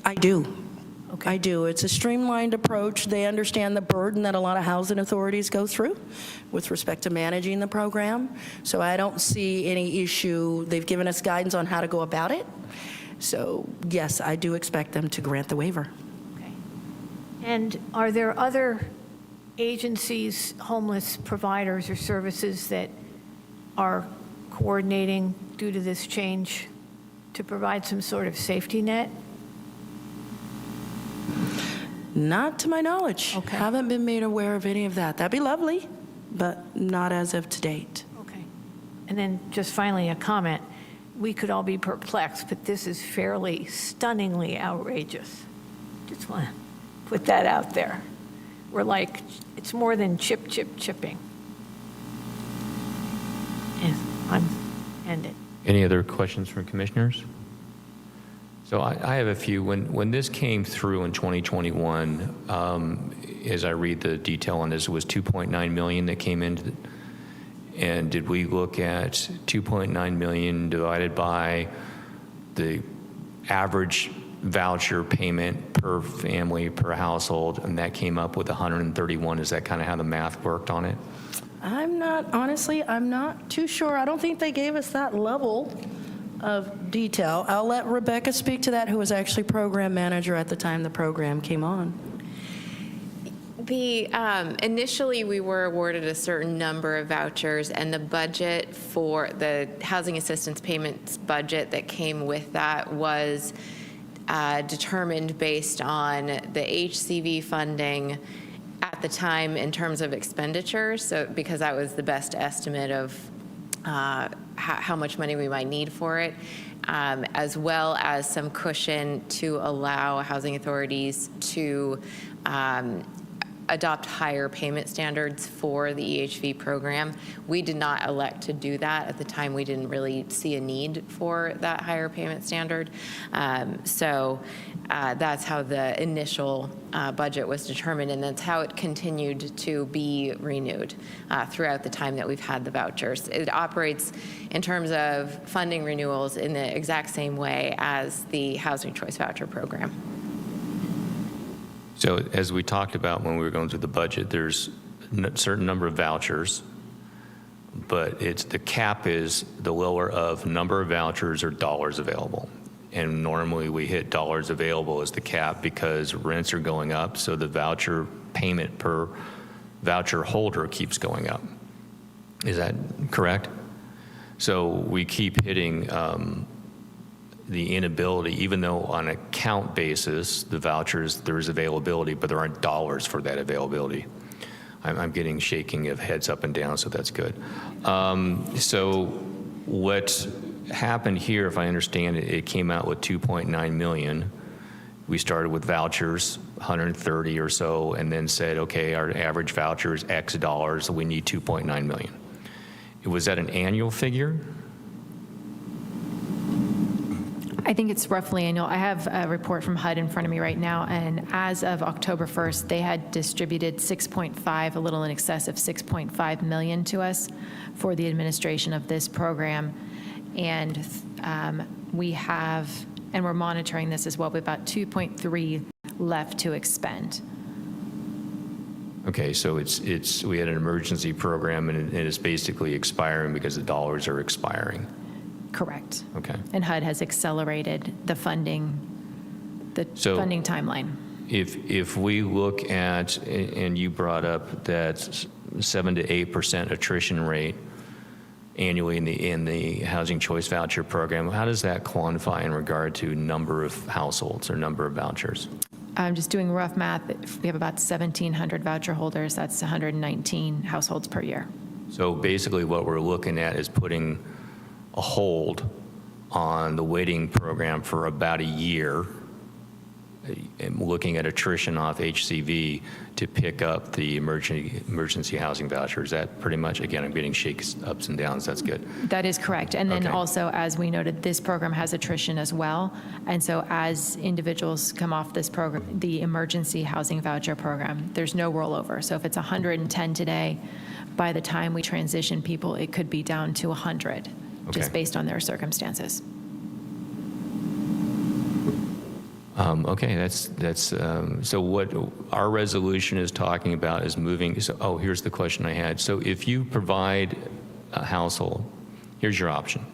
I do. Okay. I do. It's a streamlined approach. They understand the burden that a lot of housing authorities go through with respect to managing the program. So I don't see any issue. They've given us guidance on how to go about it. So yes, I do expect them to grant the waiver. Okay. And are there other agencies, homeless providers or services that are coordinating due to this change to provide some sort of safety net? Not to my knowledge. Okay. Haven't been made aware of any of that. That'd be lovely, but not as of to date. Okay. And then just finally, a comment. We could all be perplexed, but this is fairly stunningly outrageous. Just want to put that out there. We're like, it's more than chipping. And I'm ended. Any other questions from commissioners? So I have a few. When this came through in 2021, as I read the detail on this, it was 2.9 million that came in. And did we look at 2.9 million divided by the average voucher payment per family, per household, and that came up with 131? Is that kind of how the math worked on it? Honestly, I'm not too sure. I don't think they gave us that level of detail. I'll let Rebecca speak to that, who was actually program manager at the time the program came on. Initially, we were awarded a certain number of vouchers, and the budget for the housing assistance payments budget that came with that was determined based on the HCV funding at the time in terms of expenditures, so because that was the best estimate of how much money we might need for it, as well as some cushion to allow housing authorities to adopt higher payment standards for the EHV program. We did not elect to do that. At the time, we didn't really see a need for that higher payment standard. So that's how the initial budget was determined, and that's how it continued to be renewed throughout the time that we've had the vouchers. It operates in terms of funding renewals in the exact same way as the Housing Choice Voucher Program. So as we talked about when we were going through the budget, there's a certain number of vouchers, but the cap is the lower of number of vouchers or dollars available. And normally we hit dollars available as the cap because rents are going up, so the voucher payment per voucher holder keeps going up. Is that correct? So we keep hitting the inability, even though on a count basis, the vouchers, there's availability, but there aren't dollars for that availability. I'm getting shaking of heads up and down, so that's good. So what happened here, if I understand it, it came out with 2.9 million. We started with vouchers, 130 or so, and then said, okay, our average voucher is X dollars, so we need 2.9 million. Was that an annual figure? I think it's roughly annual. I have a report from HUD in front of me right now, and as of October 1st, they had distributed 6.5, a little in excess of 6.5 million to us for the administration of this program. And we have, and we're monitoring this as well, we have about 2.3 left to expend. Okay, so we had an emergency program, and it is basically expiring because the dollars are expiring. Correct. Okay. And HUD has accelerated the funding timeline. If we look at, and you brought up that 7 to 8% attrition rate annually in the Housing Choice Voucher Program, how does that quantify in regard to number of households or number of vouchers? I'm just doing rough math. If we have about 1,700 voucher holders, that's 119 households per year. So basically what we're looking at is putting a hold on the waiting program for about a year, and looking at attrition off HCV to pick up the emergency housing voucher. Is that pretty much, again, I'm getting shakes, ups and downs, that's good. That is correct. And then Okay. also, as we noted, this program has attrition as well. And so as individuals come off this program, the emergency housing voucher program, there's no rollover. So if it's 110 today, by the time we transition people, it could be down to 100, just Okay. based on their circumstances. Okay, so what our resolution is talking about is moving, so, here's the question I had. So if you provide a household, here's your option.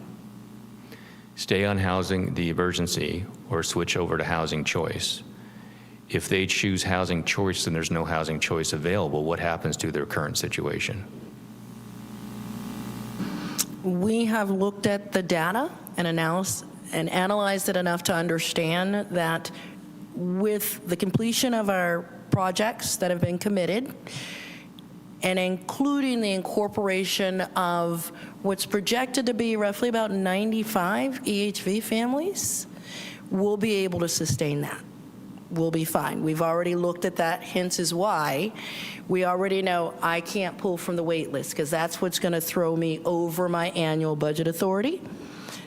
Stay on housing, the emergency, or switch over to housing choice. If they choose housing choice and there's no housing choice available, what happens to their current situation? We have looked at the data and analyzed it enough to understand that with the completion of our projects that have been committed, and including the incorporation of what's projected to be roughly about 95 EHV families, we'll be able to sustain that. We'll be fine. We've already looked at that, hence is why we already know I can't pull from the wait list, because that's what's going to throw me over my annual budget authority.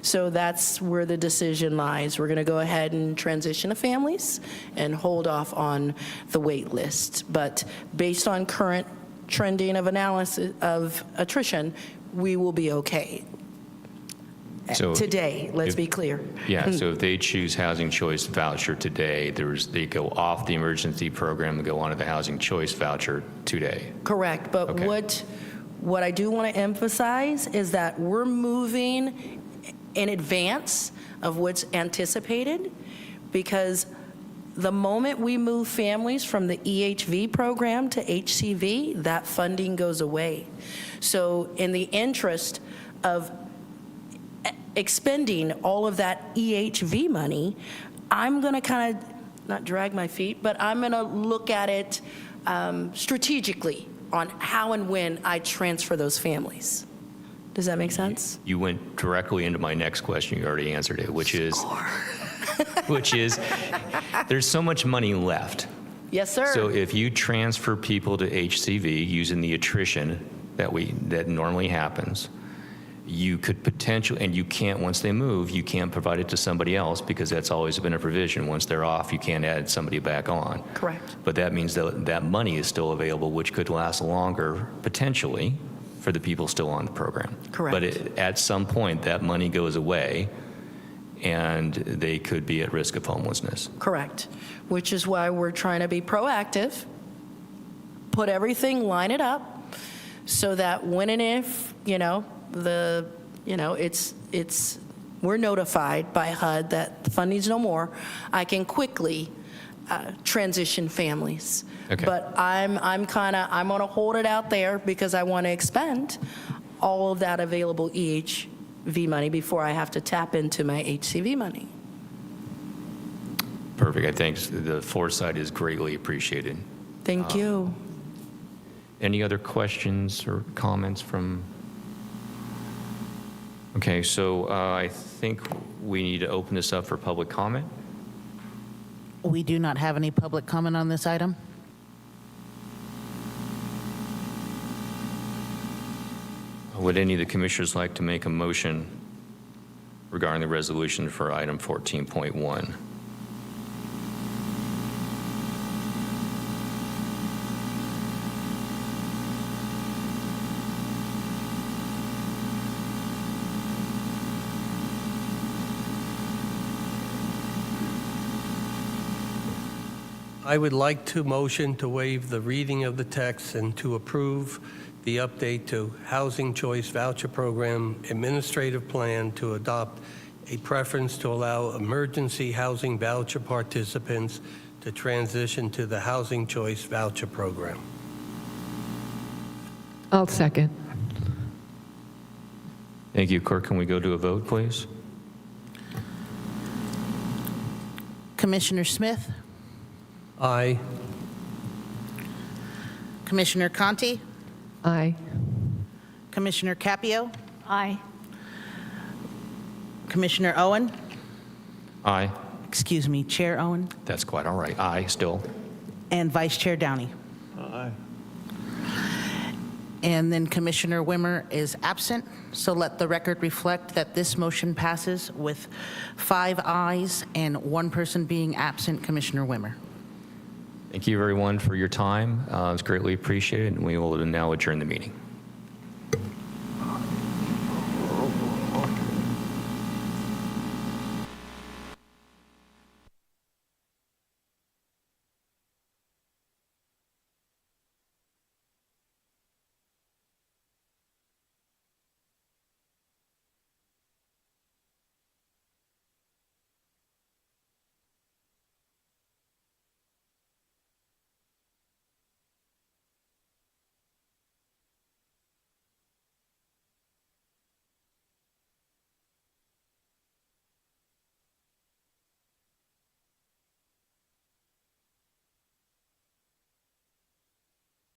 So that's where the decision lies. We're going to go ahead and transition to families and hold off on the wait list. But based on current trending of analysis of attrition, we will be okay. So Today, let's if- be clear. Yeah, so if they choose housing choice voucher today, they go off the emergency program and go onto the housing choice voucher today. Correct, but Okay. what I do want to emphasize is that we're moving in advance of what's anticipated, because the moment we move families from the EHV program to HCV, that funding goes away. So in the interest of expending all of that EHV money, I'm going to kind of, not drag my feet, but I'm going to look at it strategically on how and when I transfer those families. Does that make sense? You went directly into my next question. You already answered it, which is, there's so much money left. Yes, sir. So if you transfer people to HCV using the attrition that normally happens, you could potentially, and you can't, once they move, you can't provide it to somebody else, because that's always been a provision. Once they're off, you can't add somebody back on. Correct. But that means that money is still available, which could last longer, potentially, for the people still on the program. Correct. But at some point, that money goes away, and they could be at risk of homelessness. Correct. Which is why we're trying to be proactive, put everything, line it up, so that when and if, we're notified by HUD that the funding's no more, I can quickly transition families. Okay. But I'm going to hold it out there, because I want to expend all of that available EHV money before I have to tap into my HCV money. Perfect. I think the foresight is greatly appreciated. Thank you. Any other questions or comments from? Okay, so I think we need to open this up for public comment. We do not have any public comment on this item. Would any of the commissioners like to make a motion regarding the resolution for item 14.1. I would like to motion to waive the reading of the text and to approve the update to Housing Choice Voucher Program Administrative Plan to adopt a preference to allow emergency housing voucher participants to transition to the Housing Choice Voucher Program. I'll second. Thank you. Clerk, can we go to a vote, please? Commissioner Smith, Aye. Commissioner Conti, Aye. Commissioner Capio, Aye. Commissioner Owen, Aye. excuse me, Chair Owen, That's quite all right. Aye, still. and Vice Chair Downey. Aye. And then Commissioner Wimmer is absent, so let the record reflect that this motion passes with 5 ayes and 1 person being absent, Commissioner Wimmer. Thank you, everyone, for your time. It's greatly appreciated, and we will now adjourn the meeting.